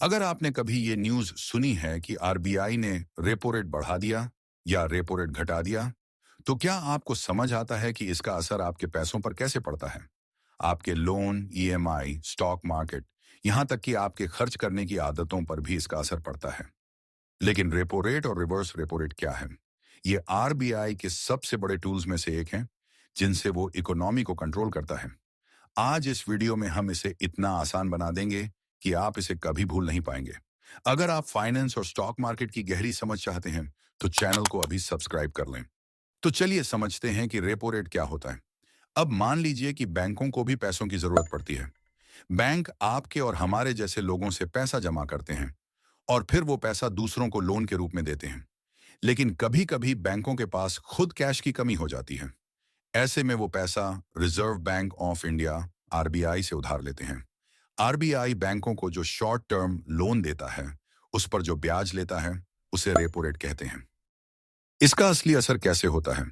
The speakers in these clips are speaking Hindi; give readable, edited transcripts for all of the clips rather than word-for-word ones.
अगर आपने कभी ये न्यूज़ सुनी है कि आरबीआई ने रेपो रेट बढ़ा दिया या रेपो रेट घटा दिया, तो क्या आपको समझ आता है कि इसका असर आपके पैसों पर कैसे पड़ता है? आपके लोन, ईएमआई, स्टॉक मार्केट, यहाँ तक कि आपके खर्च करने की आदतों पर भी इसका असर पड़ता है। लेकिन रेपो रेट और रिवर्स रेपो रेट क्या है? ये आरबीआई के सबसे बड़े टूल्स में से एक है, जिनसे वो इकोनॉमी को कंट्रोल करता है। आज इस वीडियो में हम इसे इतना आसान बना देंगे कि आप इसे कभी भूल नहीं पाएंगे। अगर आप फाइनेंस और स्टॉक मार्केट की गहरी समझ चाहते हैं, तो चैनल को अभी सब्सक्राइब कर लें। तो चलिए समझते हैं कि रेपो रेट क्या होता है। अब मान लीजिए कि बैंकों को भी पैसों की जरूरत पड़ती है। बैंक आपके और हमारे जैसे लोगों से पैसा जमा करते हैं और फिर वो पैसा दूसरों को लोन के रूप में देते हैं। लेकिन कभी कभी बैंकों के पास खुद कैश की कमी हो जाती है। ऐसे में वो पैसा reserve bank of India RBI से उधार लेते हैं। आरबीआई बैंकों को जो शॉर्ट टर्म लोन देता है, उस पर जो ब्याज लेता है, उसे रेपो रेट कहते हैं। इसका असली असर कैसे होता है?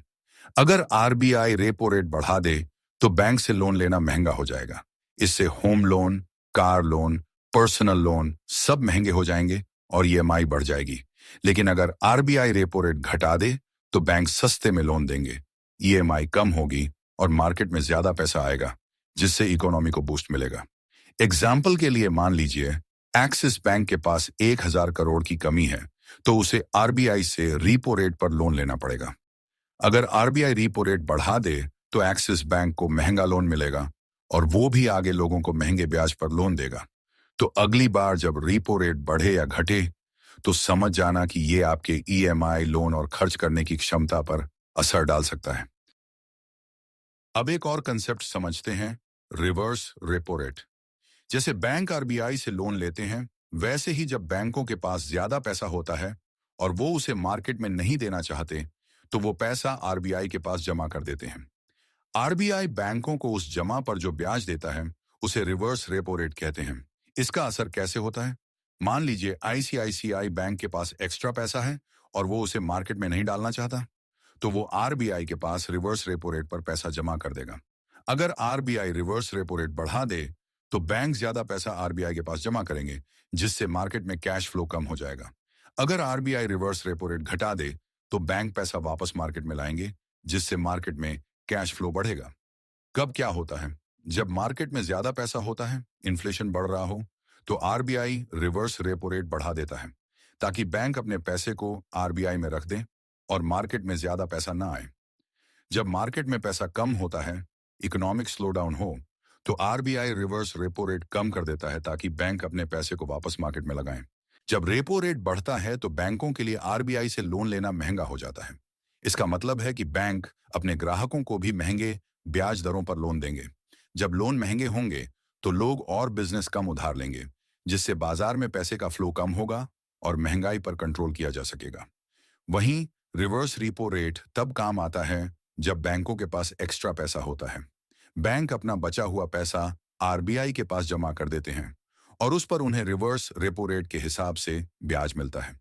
अगर आरबीआई रेपो रेट बढ़ा दे, तो बैंक से लोन लेना महंगा हो जाएगा। इससे home loan, car loan, personal loan सब महंगे हो जाएंगे और ईएमआई बढ़ जाएगी। लेकिन अगर आरबीआई रेपो रेट घटा दे, तो बैंक सस्ते में लोन देंगे, ईएमआई कम होगी और मार्केट में ज्यादा पैसा आएगा, जिससे इकोनॉमी को बूस्ट मिलेगा। एग्जाम्पल के लिए मान लीजिए एक्सिस बैंक के पास 1,000 करोड़ की कमी है, तो उसे आरबीआई से रीपो रेट पर लोन लेना पड़ेगा। अगर आरबीआई रीपो रेट बढ़ा दे, तो एक्सिस बैंक को महंगा लोन मिलेगा और वो भी आगे लोगों को महंगे ब्याज पर लोन देगा। तो अगली बार जब रीपो रेट बढ़े या घटे, तो समझ जाना कि ये आपके ईएमआई, लोन और खर्च करने की क्षमता पर असर डाल सकता है। अब एक और कंसेप्ट समझते हैं, रिवर्स रेपो रेट। जैसे बैंक आरबीआई से लोन लेते हैं, वैसे ही जब बैंकों के पास ज्यादा पैसा होता है और वो उसे मार्केट में नहीं देना चाहते, तो वो पैसा आरबीआई के पास जमा कर देते हैं। आरबीआई बैंकों को उस जमा पर जो ब्याज देता है, उसे रिवर्स रेपो रेट कहते हैं। इसका असर कैसे होता है? मान लीजिए आईसीआईसीआई बैंक के पास एक्स्ट्रा पैसा है और वो उसे मार्केट में नहीं डालना चाहता, तो वो आरबीआई के पास रिवर्स रेपो रेट पर पैसा जमा कर देगा। अगर आरबीआई रिवर्स रेपो रेट बढ़ा दे, तो बैंक ज्यादा पैसा आरबीआई के पास जमा करेंगे, जिससे मार्केट में कैश फ्लो कम हो जाएगा। अगर आरबीआई रिवर्स रेपो रेट घटा दे, तो बैंक पैसा वापस मार्केट में लाएंगे, जिससे मार्केट में कैश फ्लो बढ़ेगा। कब क्या होता है? जब मार्केट में ज्यादा पैसा होता है, इन्फ्लेशन बढ़ रहा हो, तो आरबीआई रिवर्स रेपो रेट बढ़ा देता है, ताकि बैंक अपने पैसे को आरबीआई में रख दें और मार्केट में ज्यादा पैसा ना आए। जब मार्केट में पैसा कम होता है, इकोनॉमिक स्लो डाउन हो, तो आरबीआई रिवर्स रेपो रेट कम कर देता है, ताकि बैंक अपने पैसे को वापस मार्केट में लगाएं। जब रेपो रेट बढ़ता है, तो बैंकों के लिए आरबीआई से लोन लेना महंगा हो जाता है। इसका मतलब है कि बैंक अपने ग्राहकों को भी महंगे ब्याज दरों पर लोन देंगे। जब लोन महंगे होंगे, तो लोग और बिजनेस कम उधार लेंगे, जिससे बाजार में पैसे का फ्लो कम होगा और महंगाई पर कंट्रोल किया जा सकेगा। वहीं रिवर्स रिपो रेट तब काम आता है जब बैंकों के पास एक्स्ट्रा पैसा होता है। बैंक अपना बचा हुआ पैसा आरबीआई के पास जमा कर देते हैं और उस पर उन्हें रिवर्स रेपो रेट के हिसाब से ब्याज मिलता है।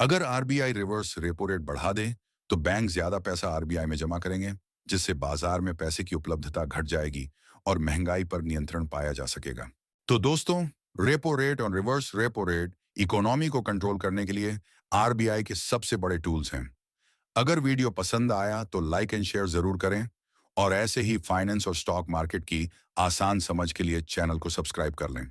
अगर आरबीआई रिवर्स रेपो रेट बढ़ा दे, तो बैंक ज्यादा पैसा आरबीआई में जमा करेंगे, जिससे बाजार में पैसे की उपलब्धता घट जाएगी और महंगाई पर नियंत्रण पाया जा सकेगा। तो दोस्तों, रेपो रेट और रिवर्स रेपो रेट इकोनॉमी को कंट्रोल करने के लिए आरबीआई के सबसे बड़े टूल्स हैं। अगर वीडियो पसंद आया तो लाइक एंड शेयर जरूर करें और ऐसे ही फाइनेंस और स्टॉक मार्केट की आसान समझ के लिए चैनल को सब्सक्राइब कर लें।